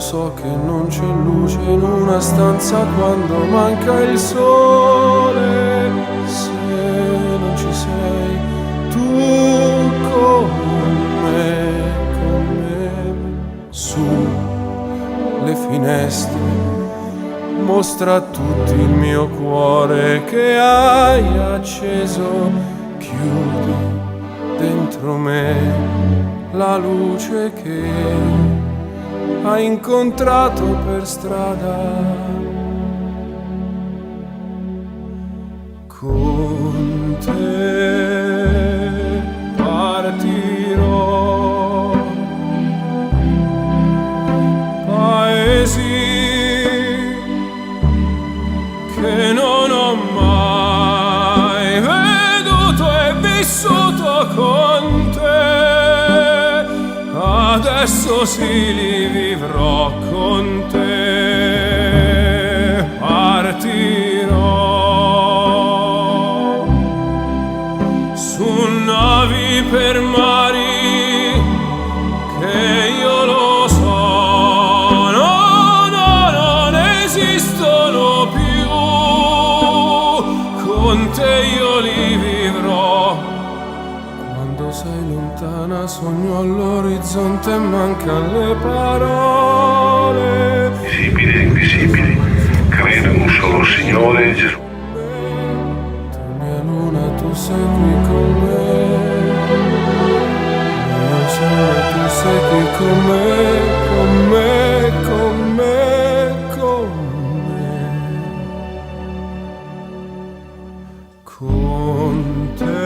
so che non c'è luce in una stanza quando manca il sole. Se non ci sei tu con me, su le finestre mostra a tutti il mio cuore che hai acceso, chiudi dentro me la luce che hai incontrato per strada. Con te partirò, paesi che non ho mai veduto e vissuto con te, adesso sì li vivrò con te. Partirò su navi per mari che io lo so, no, non esistono più, con te io li vivrò. Quando sei lontana sogno all'orizzonte e mancan le parole. Visibili e invisibili, credo in un solo Signore Gesù. Tu mia luna, tu sei qui con me, mio sole, tu sei qui con me, con me, con me, con me, con te.